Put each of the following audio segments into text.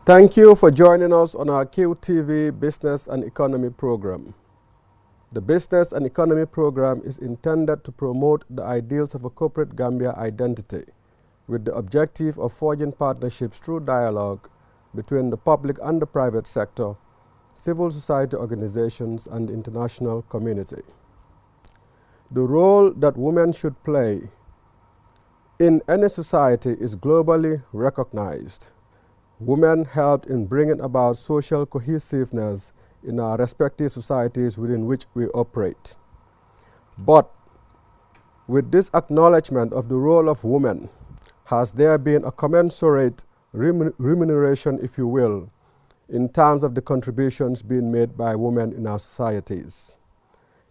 Thank you for joining us on our QTV Business and Economy program. The Business and Economy program is intended to promote the ideals of a corporate Gambia identity with the objective of forging partnerships through dialogue between the public and the private sector, civil society organizations, and the international community. The role that women should play in any society is globally recognized. Women helped in bringing about social cohesiveness in our respective societies within which we operate. But with this acknowledgement of the role of women, has there been a commensurate remuneration, if you will, in terms of the contributions being made by women in our societies?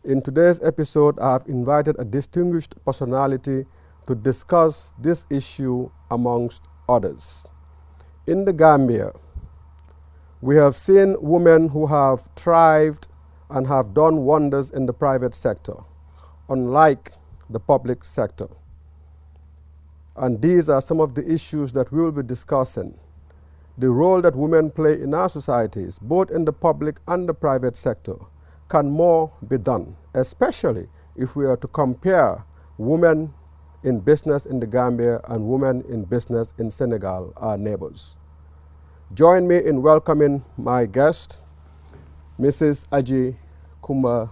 In today's episode, I have invited a distinguished personality to discuss this issue amongst others. In the Gambia, we have seen women who have thrived and have done wonders in the private sector, unlike the public sector. And these are some of the issues that we will be discussing. The role that women play in our societies, both in the public and the private sector, can more be done, especially if we are to compare women in business in the Gambia and women in business in Senegal, our neighbors. Join me in welcoming my guest, Mrs. Aji Kumba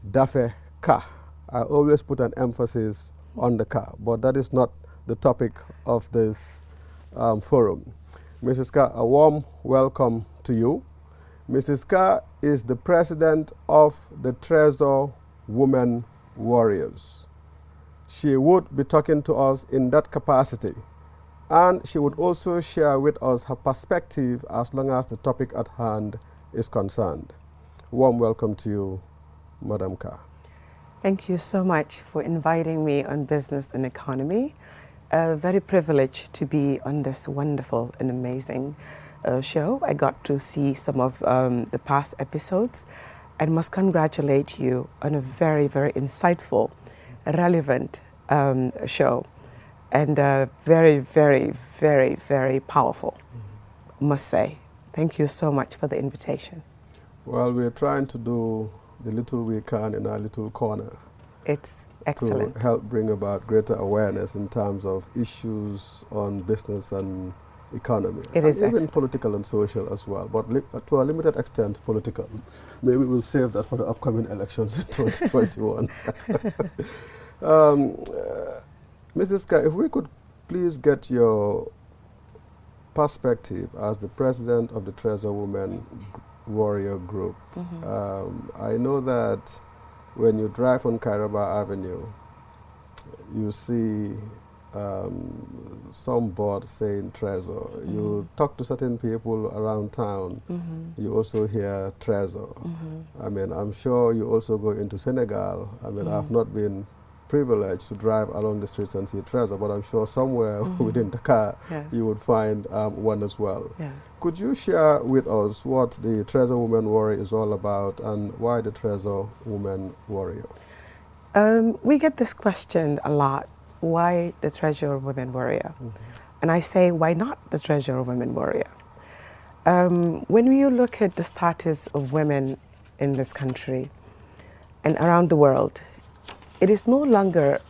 Dafe Ka. I always put an emphasis on the Ka, but that is not the topic of this forum. Mrs. Ka, a warm welcome to you. Mrs. Ka is the president of the Trezor Women Warriors. She would be talking to us in that capacity, and she would also share with us her perspective as long as the topic at hand is concerned. Warm welcome to you, Madam Ka. Thank you so much for inviting me on Business and Economy. Very privileged to be on this wonderful and amazing show. I got to see some of the past episodes and must congratulate you on a very, very insightful, relevant show, and very, very, very, very powerful, must say. Thank you so much for the invitation. Well, we're trying to do the little we can in our little corner. It's excellent. To help bring about greater awareness in terms of issues on business and economy. It is even excellent. Political and social as well, but to a limited extent political. Maybe we'll save that for the upcoming elections in 2021. Mrs. Ka, if we could please get your perspective as the president of the Trezor Women Warrior Group. I know that when you drive on Kairaba Avenue, you see some board saying Trezor. You talk to certain people around town, you also hear Trezor. I mean, I'm sure you also go into Senegal. I mean, I've not been privileged to drive along the streets and see Trezor, but I'm sure somewhere within Dakar you would find one as well. Could you share with us what the Trezor Women Warrior is all about and why the Trezor Women Warrior? We get this question a lot. Why the Trezor Women Warrior? And I say, why not the Trezor Women Warrior? When you look at the status of women in this country and around the world, it is no longer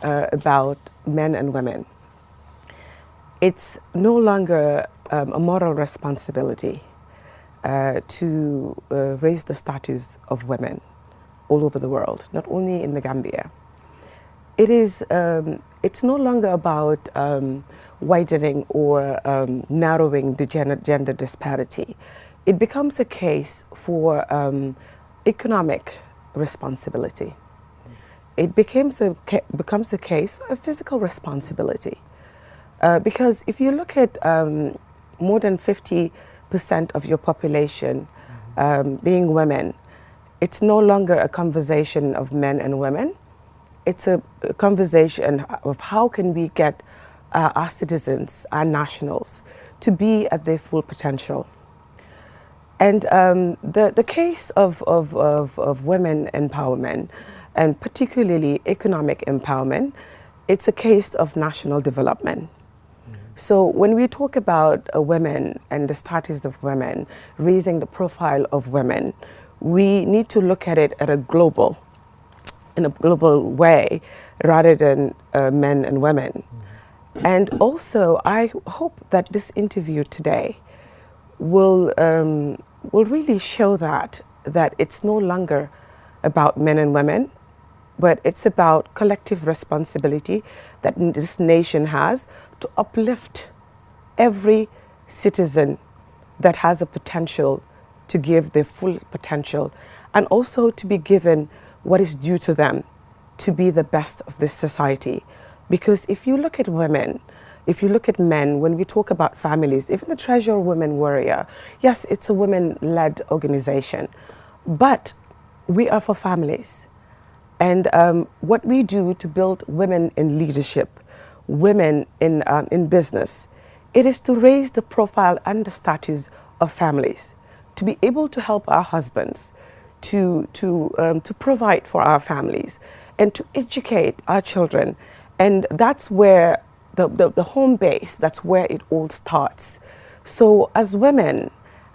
about men and women. It's no longer a moral responsibility to raise the status of women all over the world, not only in the Gambia. It is, it's no longer about widening or narrowing the gender disparity. It becomes a case for economic responsibility. It becomes a case for a physical responsibility. Because if you look at more than 50% of your population being women, it's no longer a conversation of men and women. It's a conversation of how can we get our citizens, our nationals, to be at their full potential. And the case of women empowerment, and particularly economic empowerment, it's a case of national development. So when we talk about women and the status of women, raising the profile of women, we need to look at it at a global, in a global way, rather than men and women. And also, I hope that this interview today will really show that it's no longer about men and women, but it's about collective responsibility that this nation has to uplift every citizen that has a potential to give their full potential, and also to be given what is due to them to be the best of this society. Because if you look at women, if you look at men, when we talk about families, even the Treasure Women Warrior, yes, it's a women-led organization, but we are for families. And what we do to build women in leadership, women in business, it is to raise the profile and the status of families, to be able to help our husbands, to provide for our families, and to educate our children. And that's where the home base, that's where it all starts. So as women,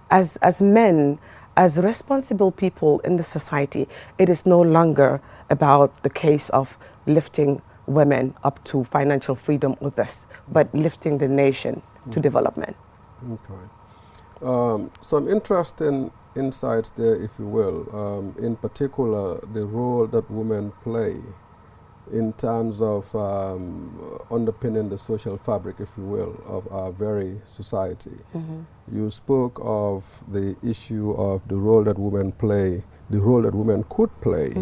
as men, as responsible people in the society, it is no longer about the case of lifting women up to financial freedom or this, but lifting the nation to development. Okay. Some interesting insights there, if you will, in particular the role that women play in terms of underpinning the social fabric, if you will, of our very society. You spoke of the issue of the role that women play, the role that women could play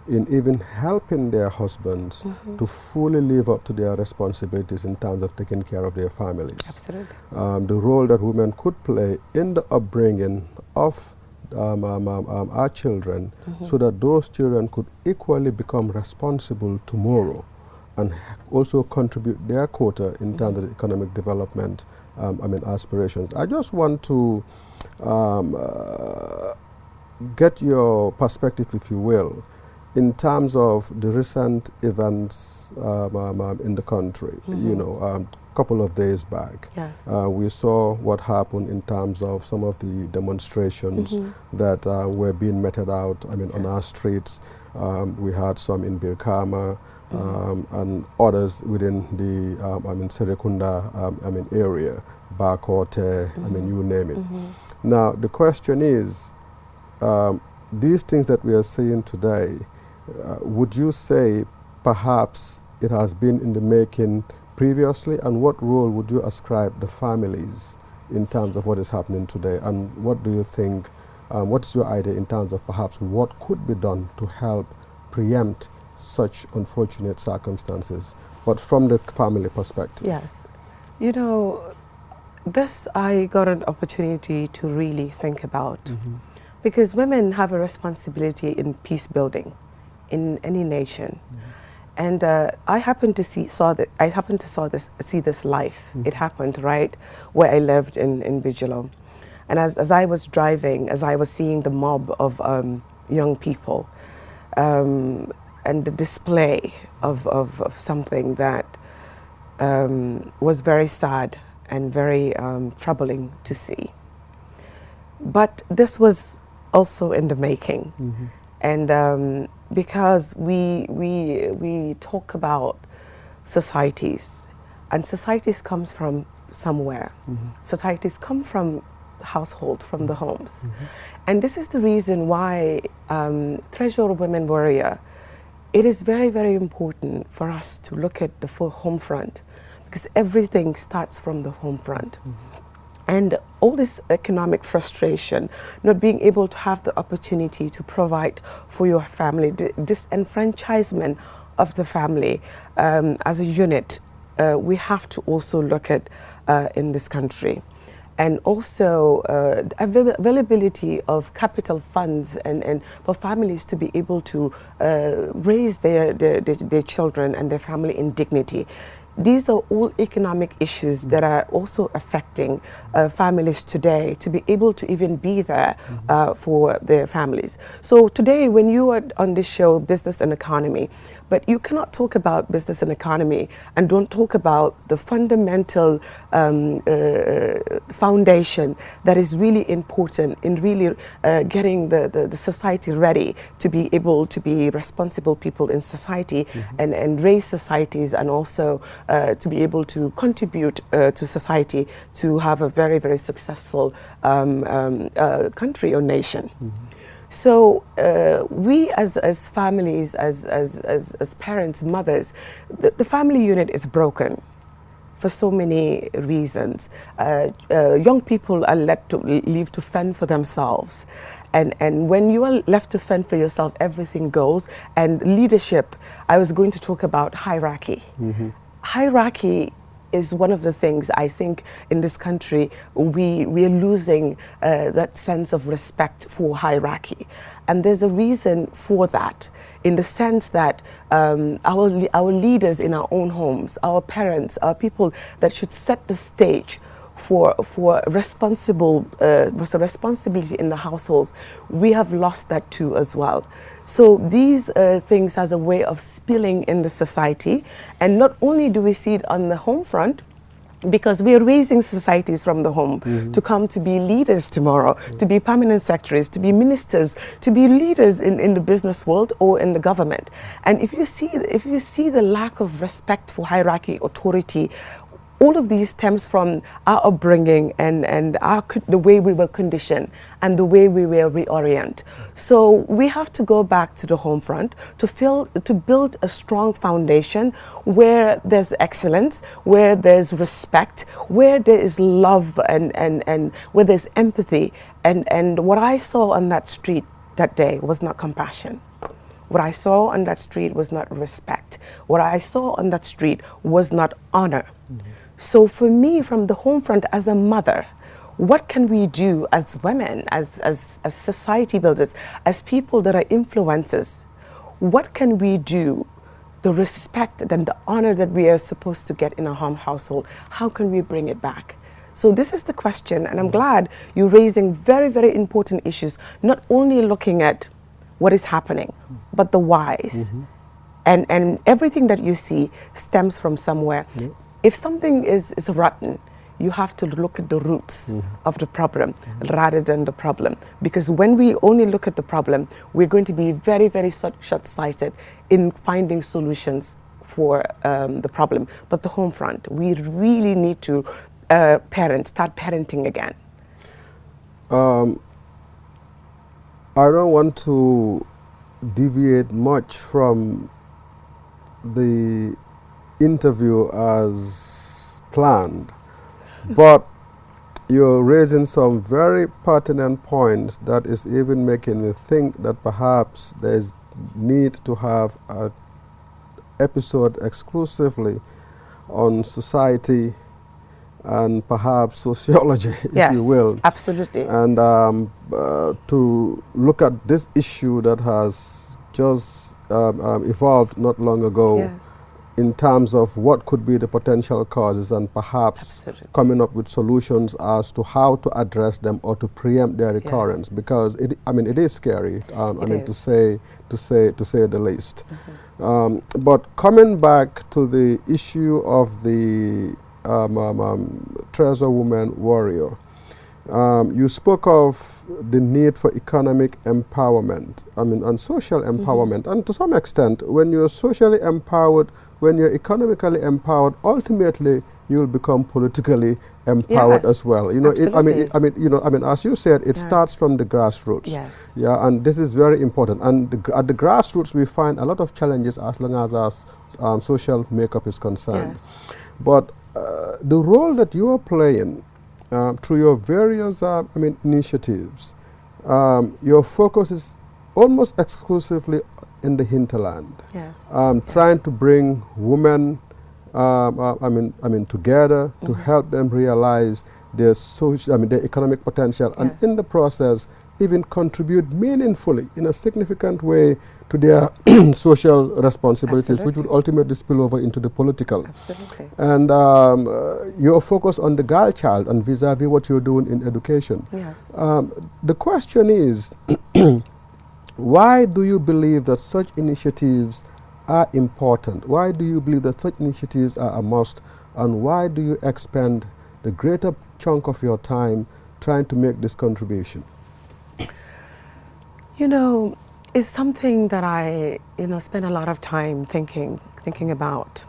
in even helping their husbands to fully live up to their responsibilities in terms of taking care of their families. Absolutely. The role that women could play in the upbringing of our children, so that those children could equally become responsible tomorrow and also contribute their quota in terms of the economic development aspirations. I just want to get your perspective, if you will, in terms of the recent events in the country. You know, couple of days back. Yes. We saw what happened in terms of some of the demonstrations that were being meted out, on our streets. We had some in Birkama and others within the Serekunda area, Bakote, you name it. Now, the question is, these things that we are seeing today, would you say perhaps it has been in the making previously, and what role would you ascribe the families in terms of what is happening today, and what do you think, what's your idea in terms of perhaps what could be done to help preempt such unfortunate circumstances, but from the family perspective? Yes. You know, this I got an opportunity to really think about, because women have a responsibility in peace building in any nation. And I happened to see this live. It happened right where I lived in Bijilo. And as I was driving, as I was seeing the mob of young people, and the display of something that was very sad and very troubling to see. But this was also in the making. And because we talk about societies, and societies comes from somewhere. Societies come from household, from the homes. And this is the reason why Treasure Women Warrior, it is very, very important for us to look at the full home front, because everything starts from the home front. And all this economic frustration, not being able to have the opportunity to provide for your family, the disenfranchisement of the family as a unit, we have to also look at in this country. And also availability of capital funds and for families to be able to raise their children and their family in dignity. These are all economic issues that are also affecting families today to be able to even be there for their families. So today, when you are on this show, Business and Economy, But you cannot talk about business and economy and don't talk about the fundamental foundation that is really important in really getting the society ready to be able to be responsible people in society and raise societies, and also to be able to contribute to society to have a very, very successful country or nation. So we as families, as parents, mothers, the family unit is broken for so many reasons. Young people are leave to fend for themselves. And when you are left to fend for yourself, everything goes. And leadership, I was going to talk about hierarchy. Hierarchy is one of the things I think in this country we are losing that sense of respect for hierarchy. And there's a reason for that, in the sense that our leaders in our own homes, our parents, our people that should set the stage for responsibility in the households, we have lost that too as well. So these things has a way of spilling in the society, and not only do we see it on the home front, because we are raising societies from the home to come to be leaders tomorrow, to be permanent secretaries, to be ministers, to be leaders in the business world or in the government. And if you see the lack of respect for hierarchy, authority, all of these stems from our upbringing and the way we were conditioned and the way we were reoriented. So we have to go back to the home front to build a strong foundation where there's excellence, where there's respect, where there is love, and where there's empathy. And what I saw on that street that day was not compassion. What I saw on that street was not respect. What I saw on that street was not honor. So for me, from the home front as a mother, what can we do as women, as society builders, as people that are influencers? What can we do? The respect and the honor that we are supposed to get in a home household, how can we bring it back? So this is the question, and I'm glad you're raising very, very important issues, not only looking at what is happening, but the whys. And everything that you see stems from somewhere. If something is rotten, you have to look at the roots of the problem rather than the problem. Because when we only look at the problem, we're going to be very, very short-sighted in finding solutions for the problem. But the home front, we really need to start parenting again. I don't want to deviate much from the interview as planned, but you're raising some very pertinent points that is even making me think that perhaps there's need to have an episode exclusively on society and perhaps sociology, if you will. Absolutely. And to look at this issue that has just evolved not long ago, in terms of what could be the potential causes, and perhaps coming up with solutions as to how to address them or to preempt their recurrence, because it is scary. To say the least. But coming back to the issue of the Treasure Woman Warrior, you spoke of the need for economic empowerment, and social empowerment, and to some extent, when you're socially empowered, when you're economically empowered, ultimately you'll become politically empowered as well. You know, as you said, it starts from the grassroots. Yeah, and this is very important. And at the grassroots, we find a lot of challenges as long as our social makeup is concerned. But the role that you are playing through your various initiatives, your focus is almost exclusively in the hinterland. Trying to bring women together to help them realize their their economic potential, and in the process even contribute meaningfully in a significant way to their social responsibilities, which would ultimately spill over into the political. And your focus on the girl child and vis-a-vis what you're doing in education. The question is, why do you believe that such initiatives are important? Why do you believe that such initiatives are a must, and why do you expend the greater chunk of your time trying to make this contribution? You know, it's something that I, spend a lot of time thinking about.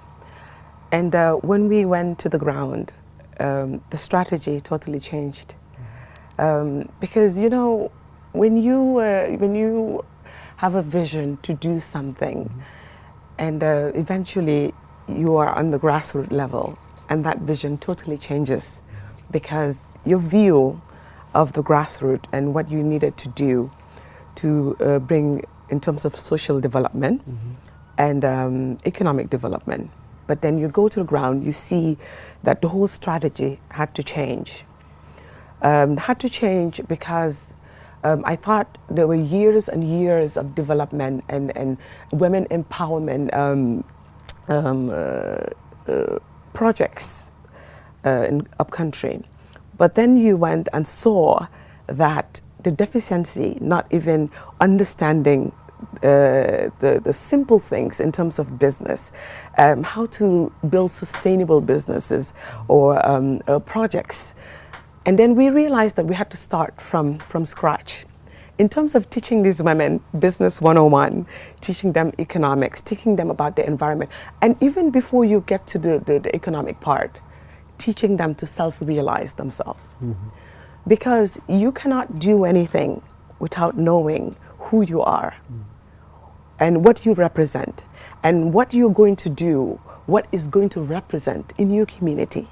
And when we went to the ground, the strategy totally changed. Because, when you have a vision to do something, and eventually you are on the grassroots level, and that vision totally changes, because your view of the grassroots and what you needed to do to bring in terms of social development and economic development. But then you go to the ground, you see that the whole strategy had to change. Had to change because I thought there were years and years of development and women empowerment projects in upcountry. But then you went and saw that the deficiency, not even understanding the simple things in terms of business, how to build sustainable businesses or projects. And then we realized that we had to start from scratch. In terms of teaching these women Business 101, teaching them economics, teaching them about the environment, and even before you get to the economic part, teaching them to self-realize themselves. Because you cannot do anything without knowing who you are and what you represent and what you're going to do, what is going to represent in your community.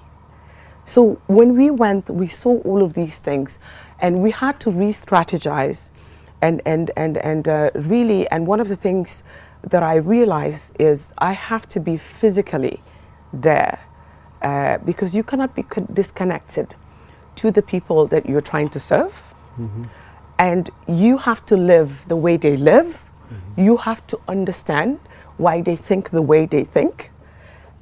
So when we went, we saw all of these things, and we had to re-strategize and really, and one of the things that I realized is I have to be physically there because you cannot be disconnected to the people that you're trying to serve. And you have to live the way they live. You have to understand why they think the way they think.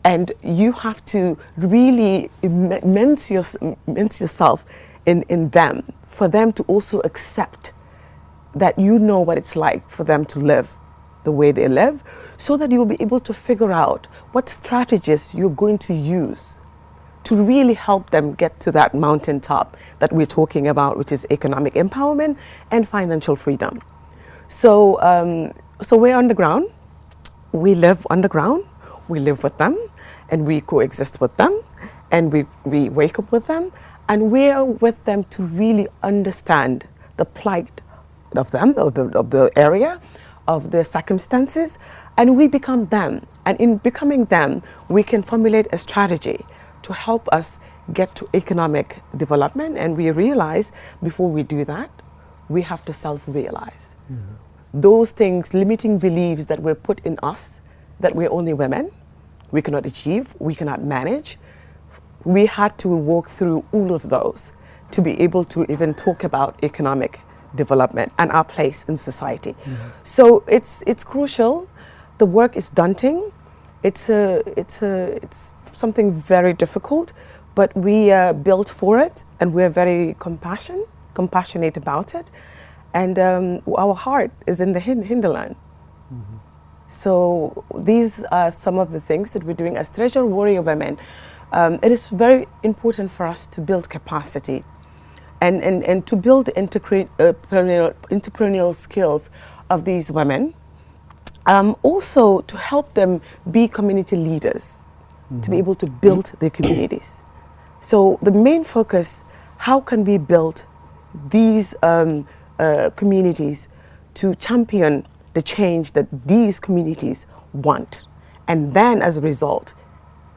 And you have to really immerse yourself in them, for them to also accept that you know what it's like for them to live the way they live, so that you'll be able to figure out what strategies you're going to use to really help them get to that mountaintop that we're talking about, which is economic empowerment and financial freedom. So, so we're on the ground, we live on the ground, we live with them, and we coexist with them, and we wake up with them, and we're with them to really understand the plight of them, of the area, of the circumstances, and we become them. And in becoming them, we can formulate a strategy to help us get to economic development. And we realize before we do that, we have to self-realize. Those things, limiting beliefs that were put in us, that we're only women, we cannot achieve, we cannot manage. We had to walk through all of those to be able to even talk about economic development and our place in society. So it's crucial. The work is daunting. It's something very difficult, but we are built for it, and we're very compassionate about it. And our heart is in the hinterland. So these are some of the things that we're doing as Treasure Warrior Women. It is very important for us to build capacity and to build entrepreneurial skills of these women. Also to help them be community leaders, to be able to build their communities. So the main focus, how can we build these communities to champion the change that these communities want, and then as a result,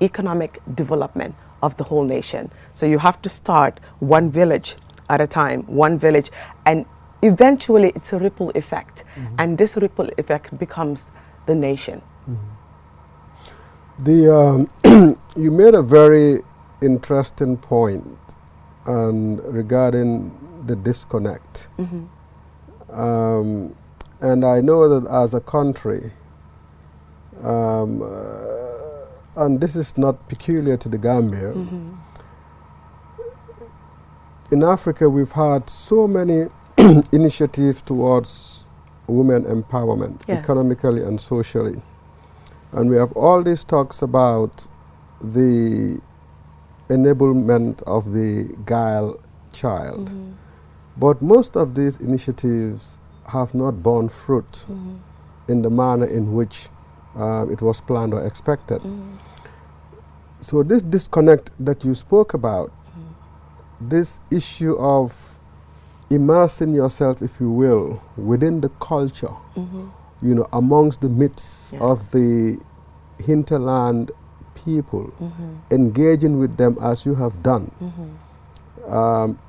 economic development of the whole nation. So you have to start one village at a time, one village, and eventually it's a ripple effect, and this ripple effect becomes the nation. You made a very interesting point regarding the disconnect. And I know that as a country, and this is not peculiar to the Gambia, in Africa we've had so many initiatives towards women empowerment, economically and socially. And we have all these talks about the enablement of the girl child. But most of these initiatives have not borne fruit in the manner in which it was planned or expected. So this disconnect that you spoke about, this issue of immersing yourself, if you will, within the culture, you know, amongst the midst of the hinterland people, engaging with them as you have done,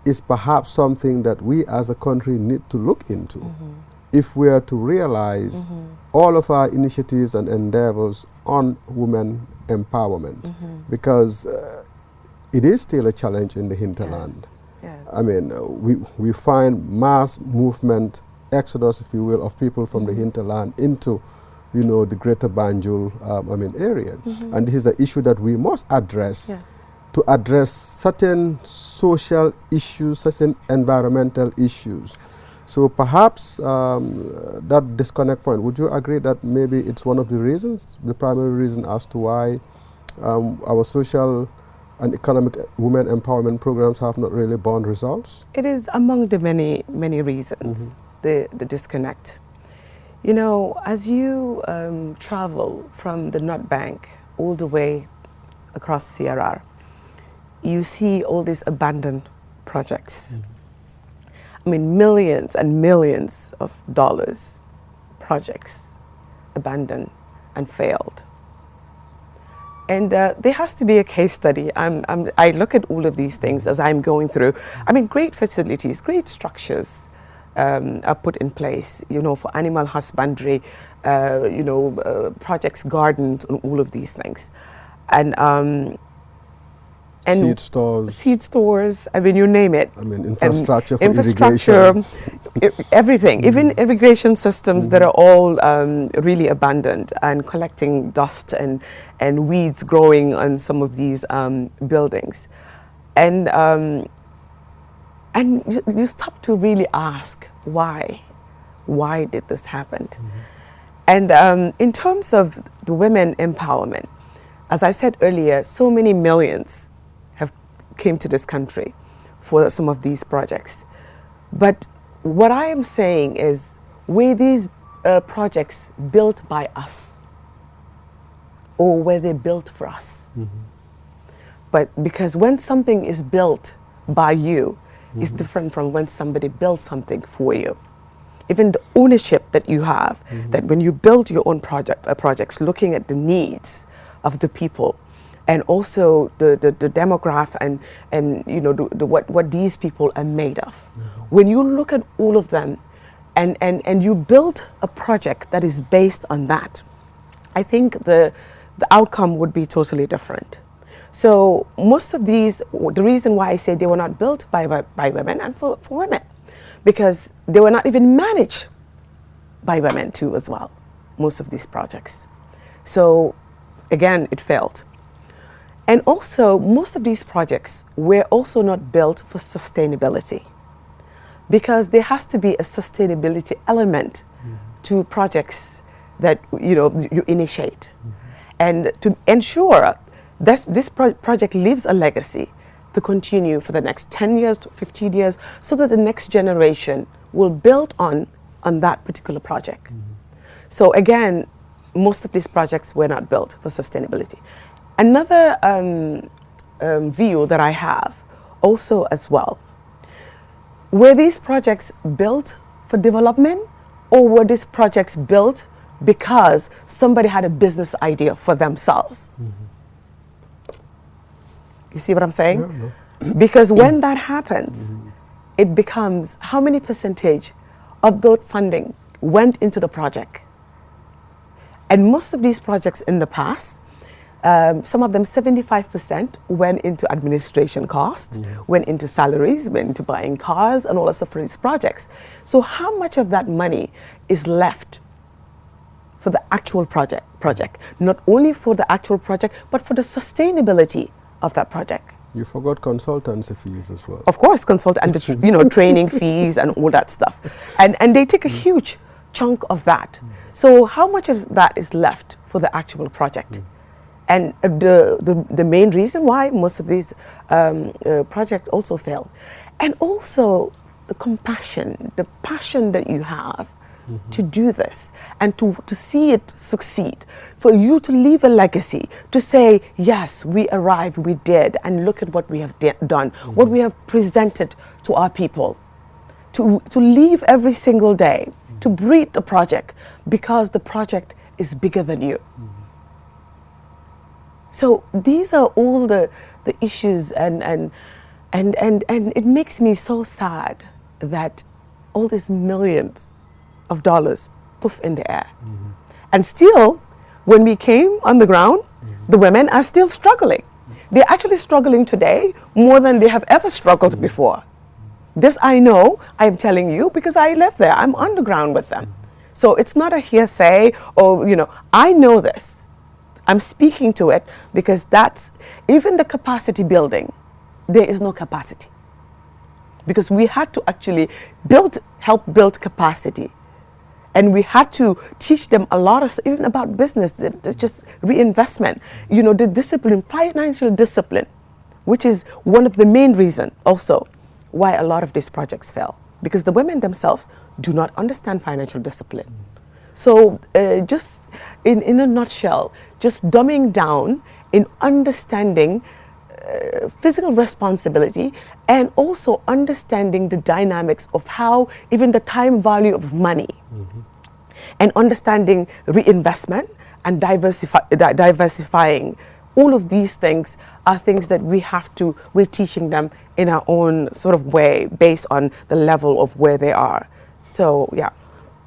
is perhaps something that we as a country need to look into if we are to realize all of our initiatives and endeavors on women empowerment, because it is still a challenge in the hinterland. I mean, we find mass movement, exodus, if you will, of people from the hinterland into, you know, the greater Banjul, area. And this is an issue that we must address to address certain social issues, certain environmental issues. So perhaps that disconnect point, would you agree that maybe it's one of the reasons, the primary reason as to why our social and economic women empowerment programs have not really borne results? It is among the many, many reasons, the disconnect. You know, as you travel from the North Bank all the way across CRR, you see all these abandoned projects. I mean, millions and millions of dollars projects abandoned and failed. And there has to be a case study. I look at all of these things as I'm going through. I mean, great facilities, great structures are put in place, you know, for animal husbandry, projects, gardens, and all of these things. And seed stores, I mean, you name it. I mean, infrastructure for irrigation. Everything, even irrigation systems that are all really abandoned and collecting dust and weeds growing on some of these buildings. And you stop to really ask why did this happen? And in terms of the women empowerment, as I said earlier, so many millions have came to this country for some of these projects. But what I am saying is, were these projects built by us, or were they built for us? But because when something is built by you, it's different from when somebody builds something for you. Even the ownership that you have, that when you build your own projects, looking at the needs of the people, and also the demographic and you know what these people are made of. When you look at all of them, and you build a project that is based on that, I think the outcome would be totally different. So most of these, the reason why I say they were not built by women and for women, because they were not even managed by women too as well, most of these projects. So again, it failed. And also, most of these projects were also not built for sustainability, because there has to be a sustainability element to projects that you initiate, and to ensure that this project leaves a legacy to continue for the next 10 years, 15 years, so that the next generation will build on that particular project. So again, most of these projects were not built for sustainability. Another view that I have also as well, were these projects built for development, or were these projects built because somebody had a business idea for themselves? You see what I'm saying? Yeah, no. Because when that happens, it becomes how many percentage of that funding went into the project? And most of these projects in the past, some of them 75% went into administration costs, went into salaries, went into buying cars and all that stuff for these projects. So how much of that money is left for the actual project? Not only for the actual project, but for the sustainability of that project. You forgot consultancy fees as well. Of course, and the training fees and all that stuff. And they take a huge chunk of that. So how much of that is left for the actual project? And the main reason why most of these projects also fail. And also the compassion, the passion that you have to do this and to see it succeed, for you to leave a legacy, to say, yes, we arrived, we did, and look at what we have done, what we have presented to our people, to leave every single day, to breathe the project, because the project is bigger than you. So these are all the issues, and it makes me so sad that all these millions of dollars poof in the air. And still, when we came on the ground, the women are still struggling. They're actually struggling today more than they have ever struggled before. This I know, I'm telling you, because I live there. I'm on the ground with them. So it's not a hearsay or, I know this. I'm speaking to it because that's, even the capacity building, there is no capacity. Because we had to actually help build capacity. And we had to teach them a lot of, even about business, just reinvestment, the discipline, financial discipline, which is one of the main reasons also why a lot of these projects fail. Because the women themselves do not understand financial discipline. So just in a nutshell, just dumbing down in understanding physical responsibility, and also understanding the dynamics of how even the time value of money, and understanding reinvestment and diversifying. All of these things are things that we're teaching them in our own sort of way based on the level of where they are. So, yeah.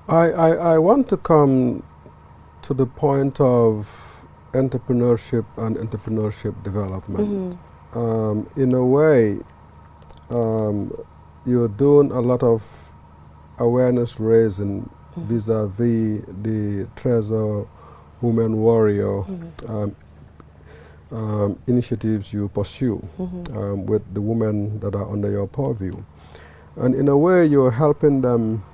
I want to come to the point of entrepreneurship and entrepreneurship development. In a way, you're doing a lot of awareness raising vis-a-vis the Treasure Women Warrior initiatives you pursue with the women that are under your purview. And in a way, you're helping them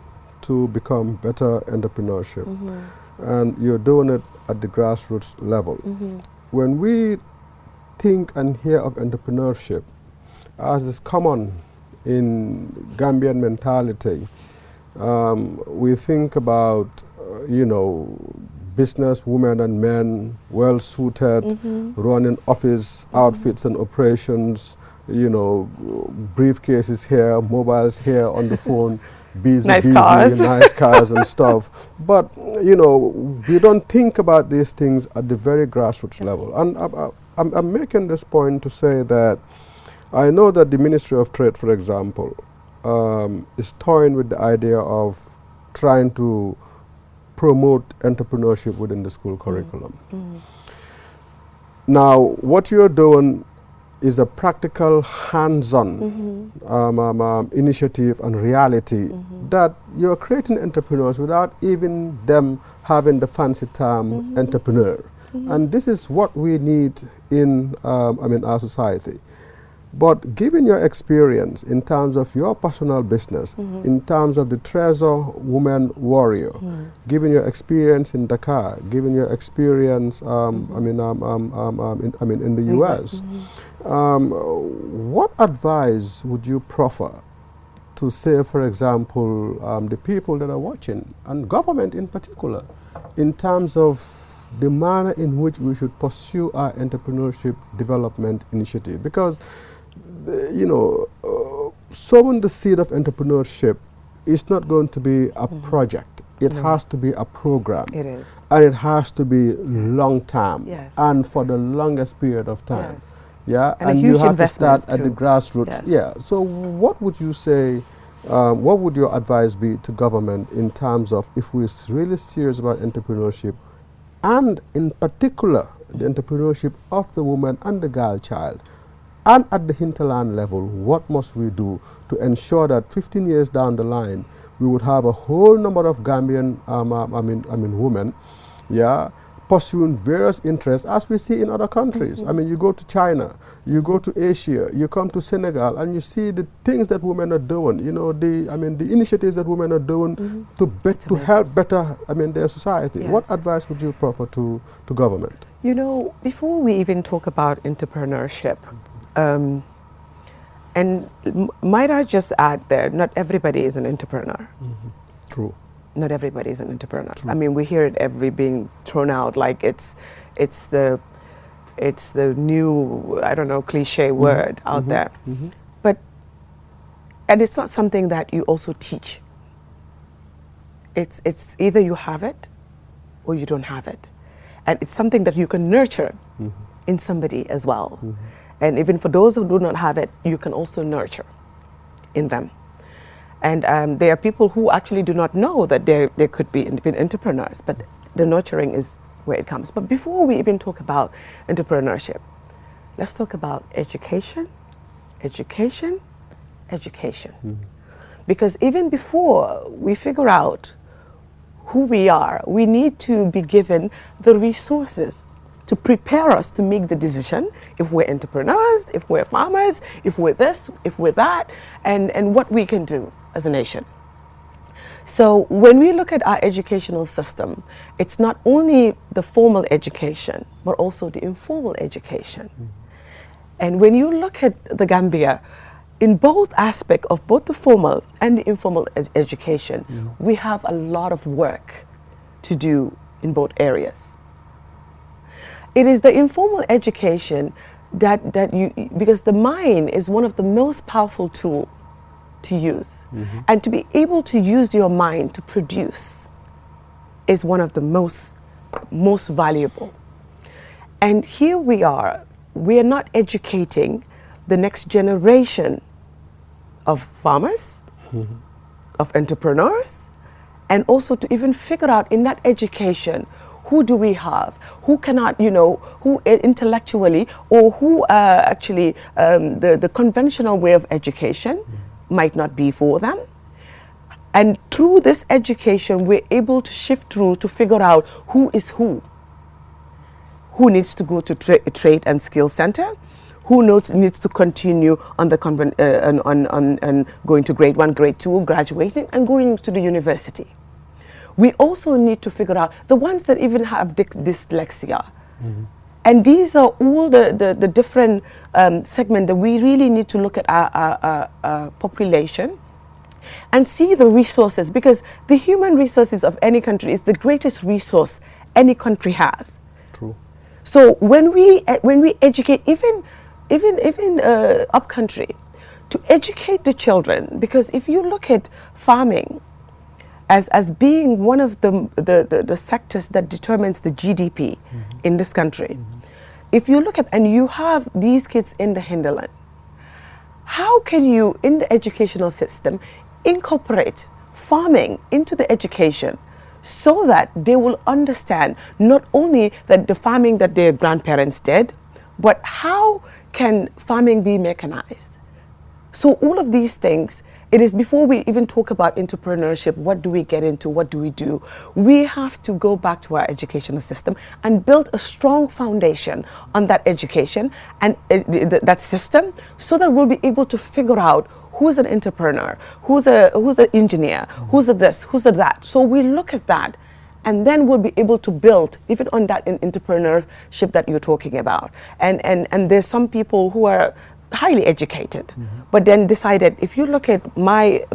to become better entrepreneurship. And you're doing it at the grassroots level. When we think and hear of entrepreneurship, as is common in Gambian mentality, we think about, business women and men, well suited, running office outfits and operations, briefcases here, mobiles here on the phone, busy, nice cars and stuff. But, we don't think about these things at the very grassroots level. And I'm making this point to say that I know that the Ministry of Trade, for example, is toying with the idea of trying to promote entrepreneurship within the school curriculum. Now, what you're doing is a practical, hands-on initiative and reality that you're creating entrepreneurs without even them having the fancy term entrepreneur. And this is what we need in our society. But given your experience in terms of your personal business, in terms of the Treasure Women Warrior, given your experience in Dakar, given your experience in the US, what advice would you proffer to say, for example, the people that are watching, and government in particular, in terms of the manner in which we should pursue our entrepreneurship development initiative? Because sowing the seed of entrepreneurship is not going to be a project. It has to be a program. It is. And it has to be long term. Yes. And for the longest period of time. Yes. Yeah. And you have to start too. at the grassroots. Yes. Yeah. So what would you say, what would your advice be to government in terms of, if we're really serious about entrepreneurship, and in particular the entrepreneurship of the woman and the girl child, and at the hinterland level, what must we do to ensure that 15 years down the line, we would have a whole number of Gambian women, pursuing various interests as we see in other countries. I mean, you go to China, you go to Asia, you come to Senegal, and you see the things that women are doing, you know, the initiatives that women are doing to help better, their society. Yes. What advice would you proffer to government? You know, before we even talk about entrepreneurship, and might I just add there, not everybody is an entrepreneur. True. Not everybody is an entrepreneur. True. I mean, we hear it being thrown out like it's the new, I don't know, cliche word out there. But, and it's not something that you also teach. It's either you have it or you don't have it. And it's something that you can nurture in somebody as well. And even for those who do not have it, you can also nurture in them. And there are people who actually do not know that there could be entrepreneurs, but the nurturing is where it comes. But before we even talk about entrepreneurship, let's talk about education, education, education. Because even before we figure out who we are, we need to be given the resources to prepare us to make the decision if we're entrepreneurs, if we're farmers, if we're this, if we're that, and what we can do as a nation. So when we look at our educational system, it's not only the formal education, but also the informal education. And when you look at the Gambia, in both aspects of both the formal and the informal education, we have a lot of work to do in both areas. It is the informal education because the mind is one of the most powerful tools to use. And to be able to use your mind to produce is one of the most valuable. And here we are not educating the next generation of farmers, of entrepreneurs, and also to even figure out in that education, who do we have, who cannot, who intellectually, or who actually the conventional way of education might not be for them. And through this education, we're able to shift through to figure out who is who needs to go to trade and skill center, who needs to continue on the on going to grade 1, grade 2, graduating, and going to the university. We also need to figure out the ones that even have dyslexia. And these are all the different segments that we really need to look at our population and see the resources, because the human resources of any country is the greatest resource any country has. True. So when we educate, even up country, to educate the children, because if you look at farming as being one of the sectors that determines the GDP in this country, if you look at and you have these kids in the hinterland, how can you in the educational system incorporate farming into the education so that they will understand not only that the farming that their grandparents did, but how can farming be mechanized? So all of these things, it is before we even talk about entrepreneurship, what do we get into, what do? We have to go back to our educational system and build a strong foundation on that education and that system, so that we'll be able to figure out who's an entrepreneur, who's an engineer, who's a this, who's a that. So we look at that, and then we'll be able to build even on that entrepreneurship that you're talking about. And there's some people who are highly educated, but then decided, if you look at my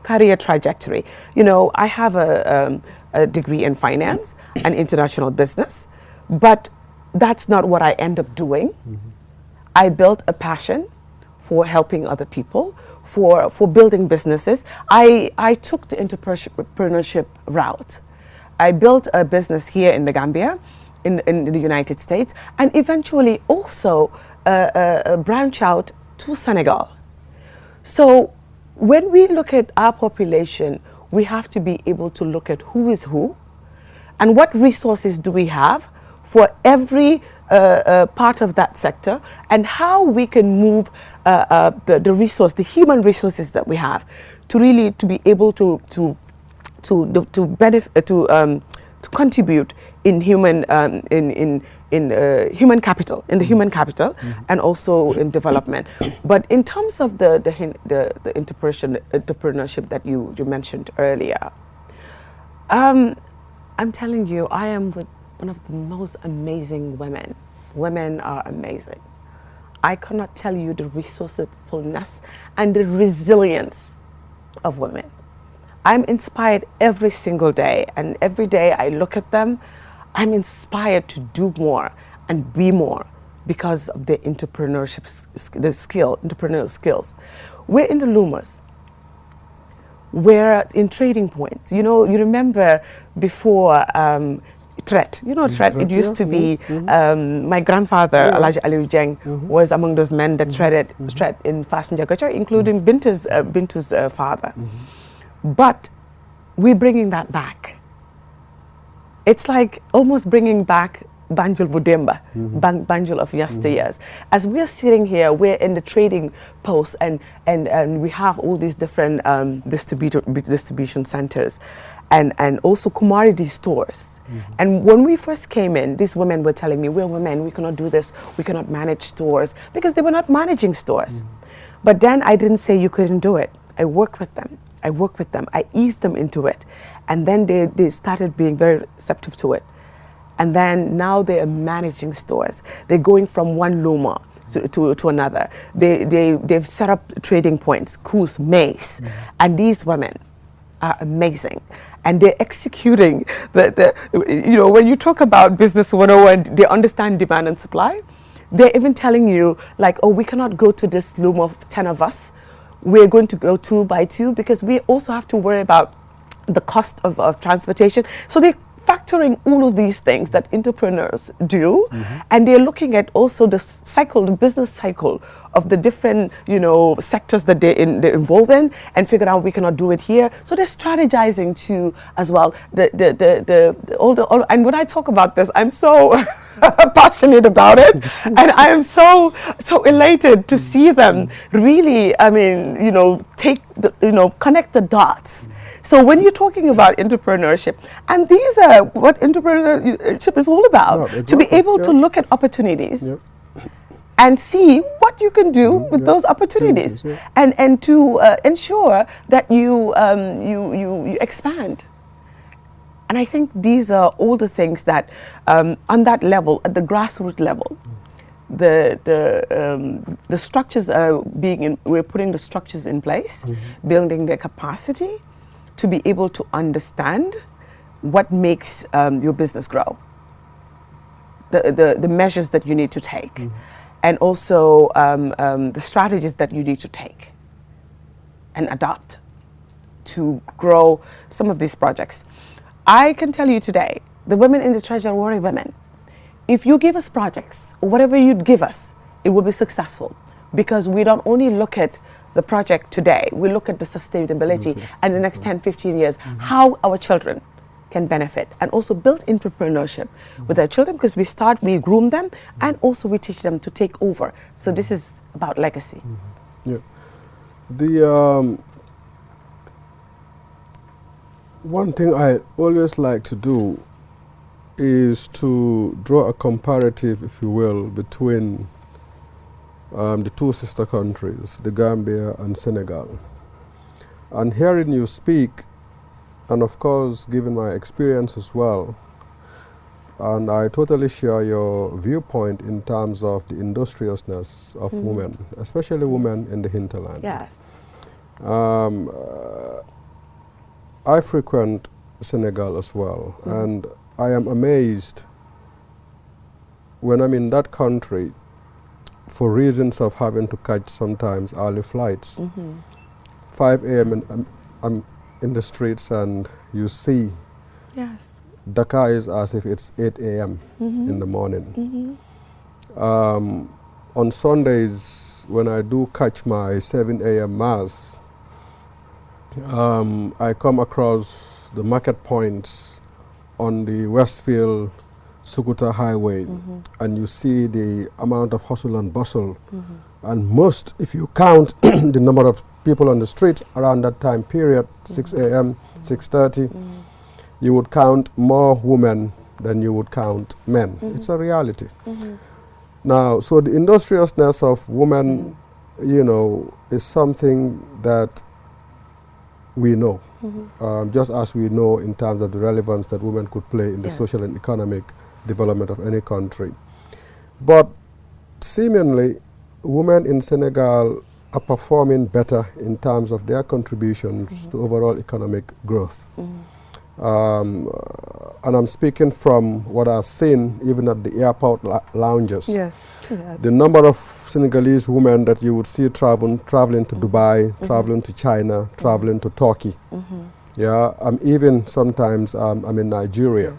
career trajectory, I have a degree in finance and international business, but that's not what I end up doing. I built a passion for helping other people, for building businesses. I took the entrepreneurship route. I built a business here in the Gambia, in the United States, and eventually also branch out to Senegal. So when we look at our population, we have to be able to look at who is who and what resources do we have for every part of that sector, and how we can move the resource, the human resources that we have, to really to be able to benefit, to contribute in human human capital, in the human capital, and also in development. But in terms of the entrepreneurship that you mentioned earlier, I'm telling you, I am with one of the most amazing women. Women are amazing. I cannot tell you the resourcefulness and the resilience of women. I'm inspired every single day, and every day I look at them, I'm inspired to do more and be more because of the entrepreneurship, entrepreneurial skills. We're in the Lumas. We're in trading points. You know, you remember before Threat. You know Threat? It used to be, my grandfather, Alhaji Aliou Jeng, was among those men that traded in Passenger Gacha, including Bintu's father. But we're bringing that back. It's like almost bringing back Banjul Budemba, Banjul of yesteryears. As we're sitting here, we're in the trading post, and we have all these different distribution centers, and also commodity stores. And when we first came in, these women were telling me, we're women, we cannot do this, we cannot manage stores, because they were not managing stores. But then I didn't say you couldn't do it. I worked with them. I eased them into it. And then they started being very receptive to it. And then now they are managing stores. They're going from one Luma to another. They've set up trading points, Coos, Mace. And these women are amazing. And they're executing you know, when you talk about business 101, they understand demand and supply. They're even telling you, like, oh, we cannot go to this Luma of 10 of us. We're going to go 2 by 2 because we also have to worry about the cost of transportation. So they're factoring all of these things that entrepreneurs do, and they're looking at also the cycle, the business cycle of the different, you know, sectors that they're involved in, and figure out we cannot do it here. So they're strategizing too as well. And when I talk about this, I'm so passionate about it, and I am so elated to see them really, I mean, you know, connect the dots. So when you're talking about entrepreneurship, and these are what entrepreneurship is all about, to be able to look at opportunities and see what you can do with those opportunities, and to ensure that you expand. And I think these are all the things that, on that level, at the grassroots level, the structures are we're putting the structures in place, building their capacity to be able to understand what makes your business grow, the measures that you need to take, and also the strategies that you need to take and adopt to grow some of these projects. I can tell you today, the women in the Treasure Warrior Women, if you give us projects, or whatever you'd give us, it will be successful, because we don't only look at the project today, we look at the sustainability and the next 10, 15 years, how our children can benefit, and also build entrepreneurship with our children, because we groom them, and also we teach them to take over. So this is about legacy. Yeah. The one thing I always like to do is to draw a comparative, if you will, between the two sister countries, the Gambia and Senegal. And hearing you speak, and of course, given my experience as well, and I totally share your viewpoint in terms of the industriousness of women, especially women in the hinterland. Yes. I frequent Senegal as well, and I am amazed when I'm in that country, for reasons of having to catch sometimes early flights. 5 a.m. I'm in the streets, and you see Dakar is as if it's 8 a.m. in the morning. On Sundays, when I do catch my 7 a.m. mass, I come across the market points on the Westfield Sukuta Highway, and you see the amount of hustle and bustle. And most, if you count the number of people on the streets around that time period, 6 a.m., 6:30, you would count more women then you would count men. It's a reality. Now, so the industriousness of women, you know, is something that we know, just as we know in terms of the relevance that women could play in the social and economic development of any country. But seemingly, women in Senegal are performing better in terms of their contributions to overall economic growth. And I'm speaking from what I've seen even at the airport lounges. Yes. The number of Senegalese women that you would see traveling to Dubai, traveling to China, traveling to Turkey. Yeah, even sometimes I'm in Nigeria.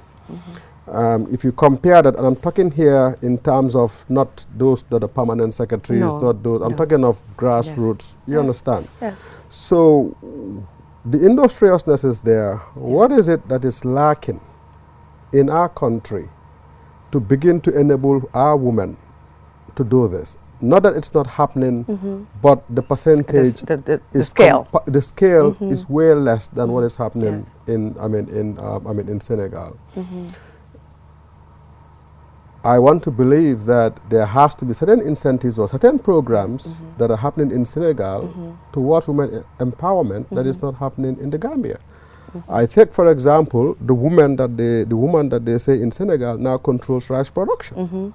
If you compare that, and I'm talking here in terms of not those that are permanent secretaries, not those, I'm talking of grassroots. You understand? Yes. So the industriousness is there. What is it that is lacking in our country to begin to enable our women to do this? Not that it's not happening, but the percentage, the scale, the scale is way less than what is happening in Senegal. I want to believe that there has to be certain incentives or certain programs that are happening in Senegal towards women empowerment that is not happening in the Gambia. I think, for example, the woman that they say in Senegal now controls rice production.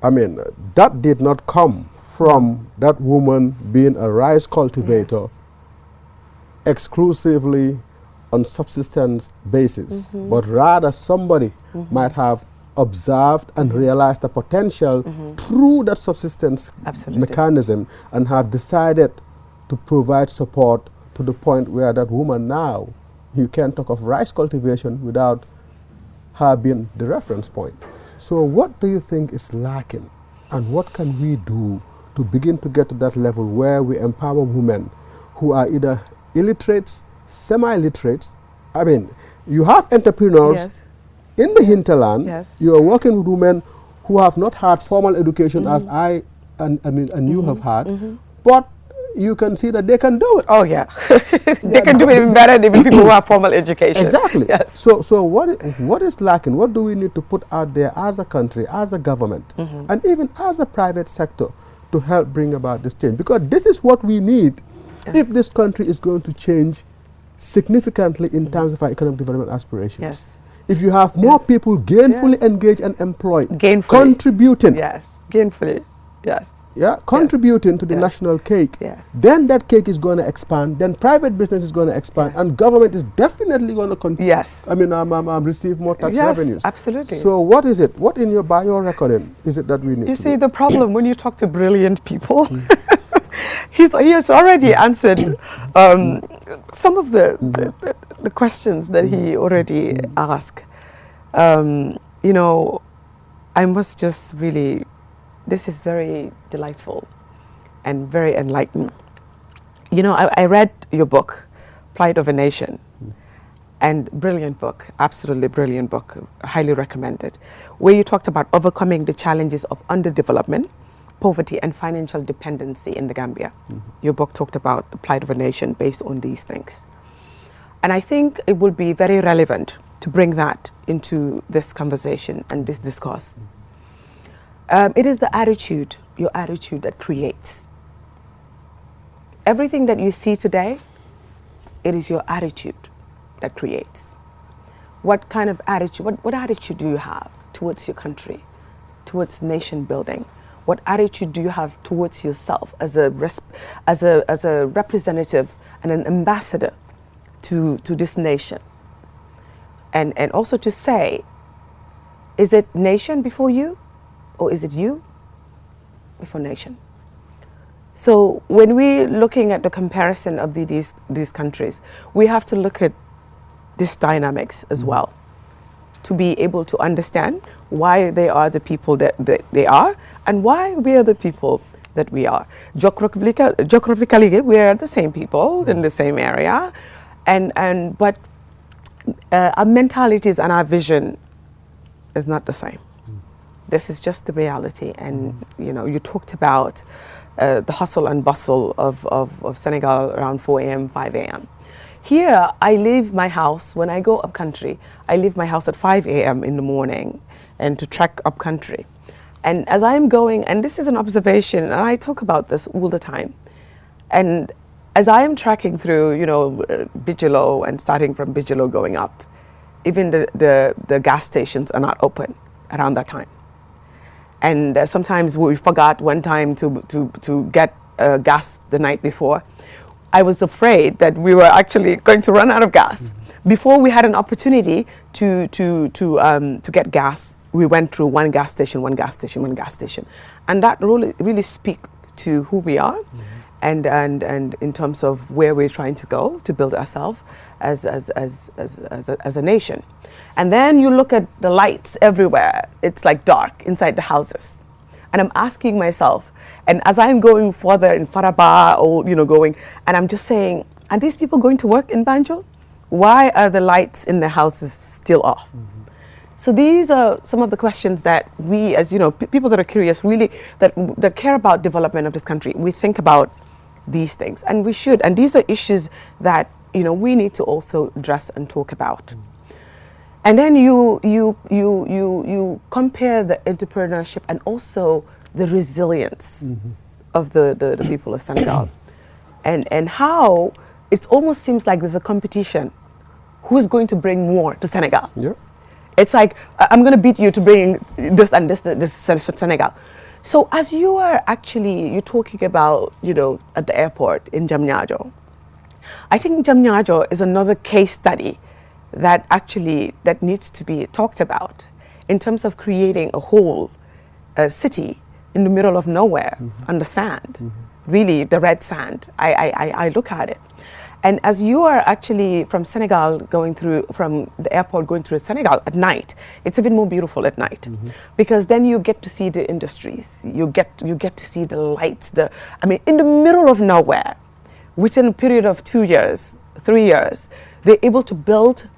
I mean, that did not come from that woman being a rice cultivator exclusively on subsistence basis, but rather somebody might have observed and realized the potential through that subsistence mechanism and have decided to provide support to the point where that woman now, you can't talk of rice cultivation without her being the reference point. So what do you think is lacking, and what can we do to begin to get to that level where we empower women who are either illiterates, semi-literates? I mean, you have entrepreneurs in the hinterland. You are working with women who have not had formal education as I and you have had, but you can see that they can do it. Oh yeah, they can do it even better than people who have formal education. Exactly. So what is lacking? What do we need to put out there as a country, as a government, and even as a private sector to help bring about this change? Because this is what we need if this country is going to change significantly in terms of our economic development aspirations. If you have more people gainfully engaged and employed, contributing. Gainfully. Contributing to the national cake, then that cake is going to expand, then private business is going to expand, and government is definitely going to receive more tax revenues. Absolutely. So what is it? What in your bio-reckoning is it that we need You to see, do? the problem when you talk to brilliant people, he has already answered some of the questions that he already asked. You know, I must just really, this is very delightful and very enlightening. You know, I read your book, Plight of a Nation, and brilliant book, absolutely brilliant book, highly recommended, where you talked about overcoming the challenges of underdevelopment, poverty and financial dependency in the Gambia. Your book talked about the plight of a nation based on these things. And I think it will be very relevant to bring that into this conversation and this discourse. It is the attitude, your attitude, that creates. Everything that you see today, it is your attitude that creates. What kind of attitude, what attitude do you have towards your country, towards nation building? What attitude do you have towards yourself as a representative and an ambassador to this nation? And also to say, is it nation before you? Or is it you before nation? So when we're looking at the comparison of these countries, we have to look at these dynamics as well to be able to understand why they are the people that they are and why we are the people that we are. Geographically, we are the same people in the same area, but our mentalities and our vision is not the same. This is just the reality. And you know, you talked about the hustle and bustle of Senegal around 4 a.m., 5 a.m. Here, I leave my house, when I go up country, I leave my house at 5 a.m. in the morning and to trek up country. And as I'm going, and this is an observation, and I talk about this all the time, and as I am trekking through, Bigelow and starting from Bigelow going up, even the gas stations are not open around that time. And sometimes we forgot one time to get gas the night before. I was afraid that we were actually going to run out of gas. Before we had an opportunity to get gas, we went through one gas station, and that really speak to who we are, and in terms of where we're trying to go to build ourselves as a nation. And then you look at the lights everywhere. It's like dark inside the houses, and I'm asking myself. And as I'm going further in Faraba or going, and I'm just saying, are these people going to work in Banjul? Why are the lights in the houses still off? So these are some of the questions that we, as people that are curious, really that care about development of this country, we think about these things, and we should. And these are issues that we need to also address and talk about. And then you compare the entrepreneurship and also the resilience of the people of Senegal, and how it almost seems like there's a competition. Who's going to bring more to Senegal? Yeah. It's like, I'm going to beat you to bring this and this to Senegal. So as you're talking about, at the airport in Diamniadio, I think Diamniadio is another case study that needs to be talked about in terms of creating a whole city in the middle of nowhere on the sand, really the red sand. I look at it. And as you are actually from Senegal from the airport going through Senegal at night, it's even more beautiful at night, because then you get to see the industries, you get to see the lights, in the middle of nowhere, within a period of 2 years, 3 years, they're able to build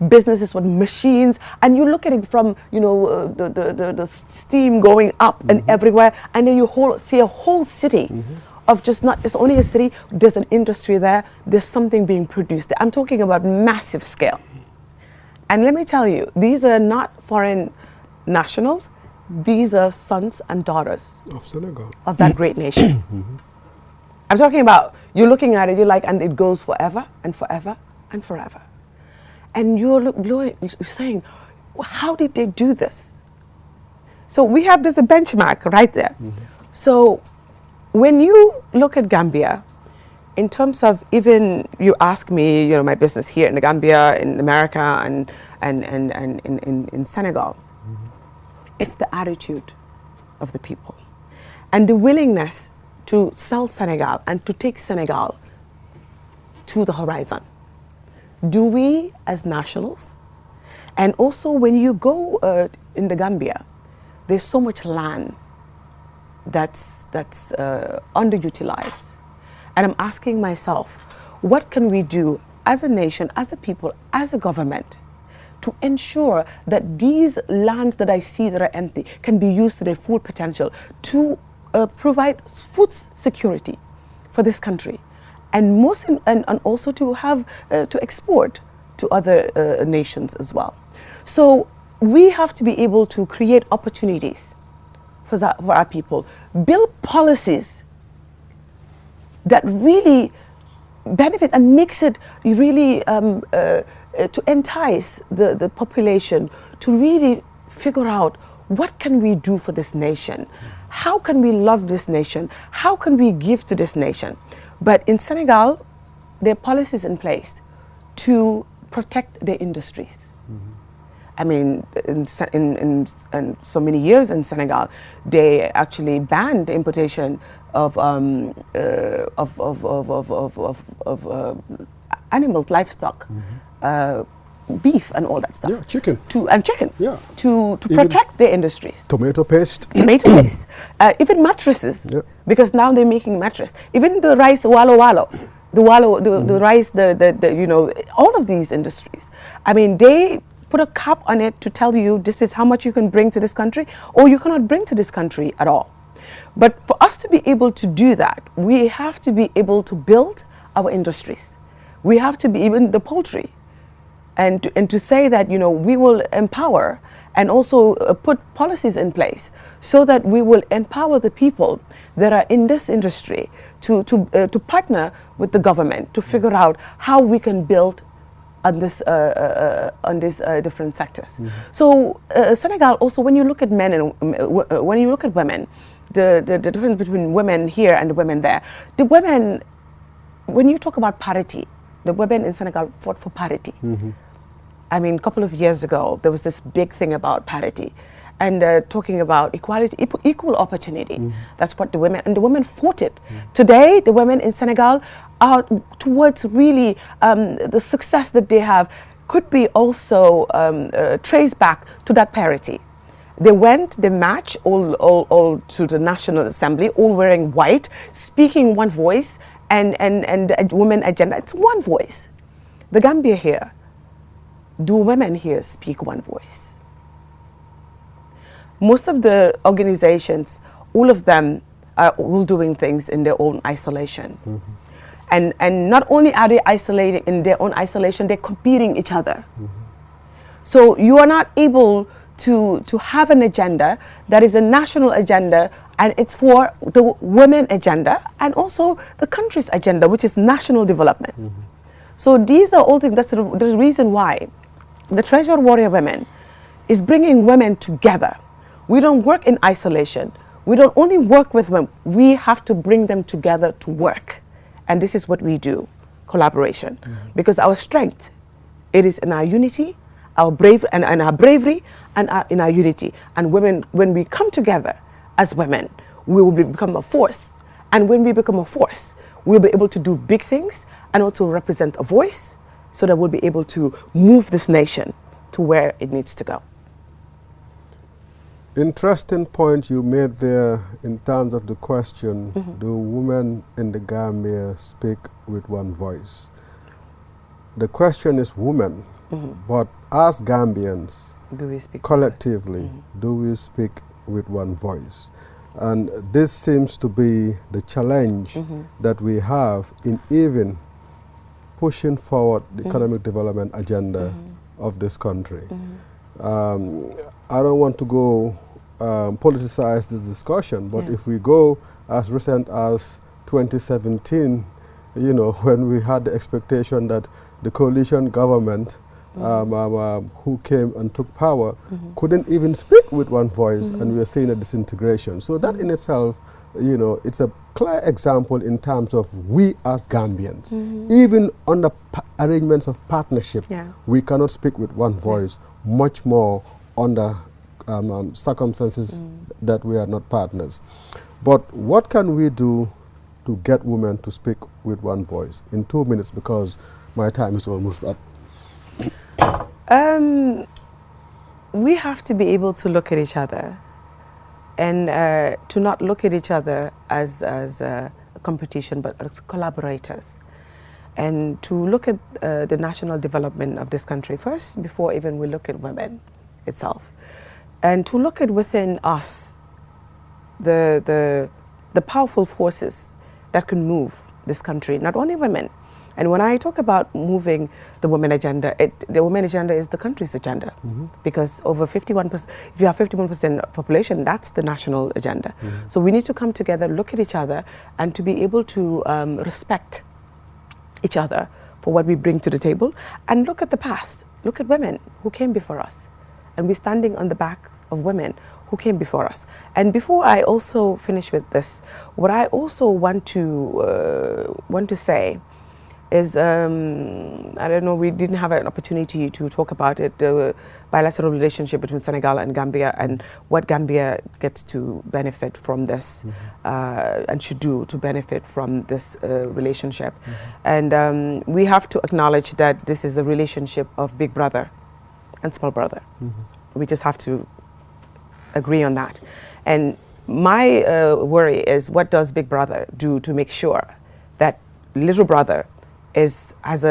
businesses with machines, and you look at it from the steam going up and everywhere, and then you see a whole city of it's only a city, there's an industry there, there's something being produced. I'm talking about massive scale. And let me tell you, these are not foreign nationals, these are sons and daughters of Senegal, of that great nation. I'm talking about, you're looking at it, you're like, and it goes forever and forever and forever. And you're saying, well, how did they do this? So we have this a benchmark right there. So when you look at Gambia, in terms of, even you ask me, my business here in the Gambia, in America, and in Senegal, it's the attitude of the people and the willingness to sell Senegal and to take Senegal to the horizon. Do we as nationals? And also when you go in the Gambia, there's so much land that's underutilized. And I'm asking myself, what can we do as a nation, as a people, as a government, to ensure that these lands that I see that are empty can be used to their full potential to provide food security for this country, and also to have to export to other nations as well. So we have to be able to create opportunities for our people, build policies that really benefit and makes it really to entice the population to really figure out what can we do for this nation, how can we love this nation, how can we give to this nation. But in Senegal, there are policies in place to protect their industries. I mean, in so many years in Senegal, they actually banned the importation of animals, livestock, beef, and all that stuff. Yeah, chicken. Yeah. To protect their industries. Tomato paste. Even mattresses. Yeah. Because now they're making mattress. Even the rice, the rice, all of these industries. I mean, they put a cap on it to tell you this is how much you can bring to this country, or you cannot bring to this country at all. But for us to be able to do that, we have to be able to build our industries. We have to be even the poultry, and to say that, you know, we will empower and also put policies in place so that we will empower the people that are in this industry to partner with the government to figure out how we can build on this different sectors. So Senegal also, when you look at men and when you look at women, the difference between women here and the women there, the women, when you talk about parity, the women in Senegal fought for parity. I mean, a couple of years ago, there was this big thing about parity and talking about equality, equal opportunity. That's what the women fought it. Today, the women in Senegal are towards really the success that they have could be also traced back to that parity. They went, they marched all to the National Assembly, all wearing white, speaking one voice, and a women agenda. It's one voice. The Gambia here, do women here speak one voice? Most of the organizations, all of them are all doing things in their own isolation. And not only are they isolated in their own isolation, they're competing each other. So you are not able to have an agenda that is a national agenda, and it's for the women agenda and also the country's agenda, which is national development. So these are all things. That's the reason why the Treasure Warrior Women is bringing women together. We don't work in isolation. We don't only work with women. We have to bring them together to work. And this is what we do, collaboration. Because our strength, it is in our unity, our bravery, and our bravery, and in our unity. And women, when we come together as women, we will become a force. And when we become a force, we'll be able to do big things and also represent a voice, so that we'll be able to move this nation to where it needs to go. Interesting point you made there in terms of the question, do women in the Gambia speak with one voice? The question is women, but as Gambians, do we speak collectively, do we speak with one voice? And this seems to be the challenge that we have in even pushing forward the economic development agenda of this country. I don't want to go politicize this discussion, but if we go as recent as 2017, you know, when we had the expectation that the coalition government who came and took power couldn't even speak with one voice, and we are seeing a disintegration. So that in itself, you know, it's a clear example in terms of we as Gambians, even under arrangements of partnership, we cannot speak with one voice, much more under circumstances that we are not partners. But what can we do to get women to speak with one voice? In 2 minutes, because my time is almost up. We have to be able to look at each other and to not look at each other as a competition, but as collaborators. And to look at the national development of this country first, before even we look at women itself. And to look at within us the powerful forces that can move this country, not only women. And when I talk about moving the women agenda, the women agenda is the country's agenda, because over 51%, if you have 51% population, that's the national agenda. So we need to come together, look at each other, and to be able to respect each other for what we bring to the table, and look at the past. Look at women who came before us, and we're standing on the back of women who came before us. And before I also finish with this, what I also want to say is, I don't know, we didn't have an opportunity to talk about it, the bilateral relationship between Senegal and Gambia, and what Gambia gets to benefit from this and should do to benefit from this relationship. And we have to acknowledge that this is a relationship of big brother and small brother. We just have to agree on that. And my worry is, what does big brother do to make sure that little brother it's at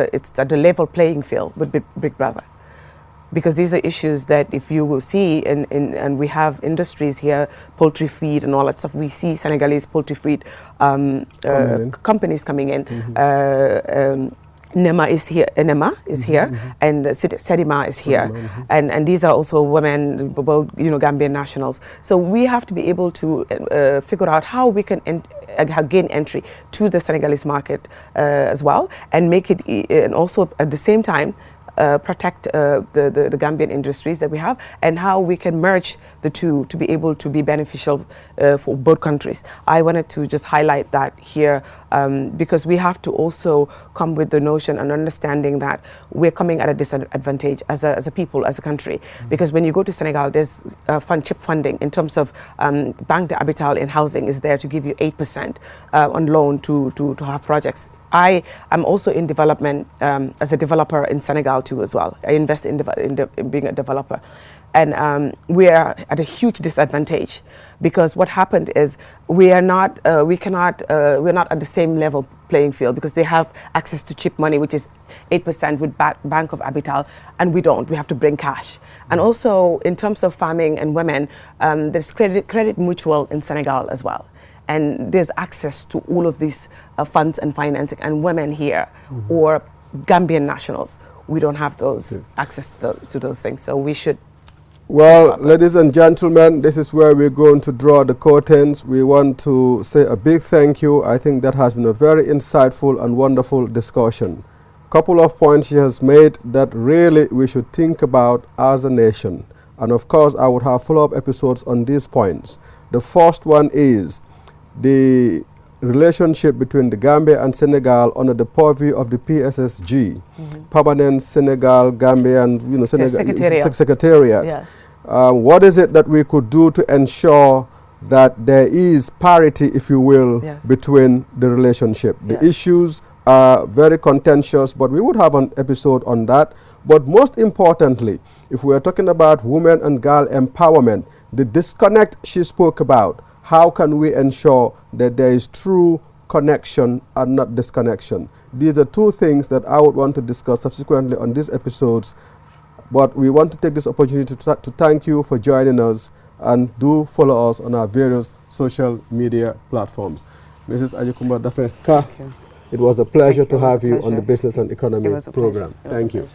a level playing field with big brother? Because these are issues that, if you will see, and we have industries here, poultry feed and all that stuff, we see Senegalese poultry feed companies coming in, Enema is here, and Sedima is here, and these are also women, both Gambian nationals. So we have to be able to figure out how we can gain entry to the Senegalese market as well, and make it, and also at the same time protect the Gambian industries that we have, and how we can merge the two to be able to be beneficial for both countries. I wanted to just highlight that here because we have to also come with the notion and understanding that we're coming at a disadvantage as a people, as a country. Because when you go to Senegal, there's chip funding in terms of Banque de Habitat in housing is there to give you 8% on loan to have projects. I am also in development as a developer in Senegal too as well. I invest in being a developer. And we are at a huge disadvantage because what happened is we're not at the same level playing field because they have access to cheap money, which is 8% with Bank of Habitat, and we don't. We have to bring cash. And also in terms of farming and women, there's Credit Mutual in Senegal as well. And there's access to all of these funds and financing, and women here or Gambian nationals, we don't have those access to those things. So we should. Well, ladies and gentlemen, this is where we're going to draw the curtains. We want to say a big thank you. I think that has been a very insightful and wonderful discussion. Couple of points she has made that really we should think about as a nation. And of course, I would have follow-up episodes on these points. The first one is the relationship between the Gambia and Senegal under the purview of the PSSG, Permanent Senegal Gambian Secretariat. Yes. What is it that we could do to ensure that there is parity, if you will, between the relationship? The issues are very contentious, but we would have an episode on that. But most importantly, if we are talking about women and girl empowerment, the disconnect she spoke about, how can we ensure that there is true connection and not disconnection? These are two things that I would want to discuss subsequently on these episodes. But we want to take this opportunity to thank you for joining us, and do follow us on our various social media platforms. Mrs. Ajikumba Dafe-Ka, it was a pleasure to have you on the Business and Economy program. Thank you.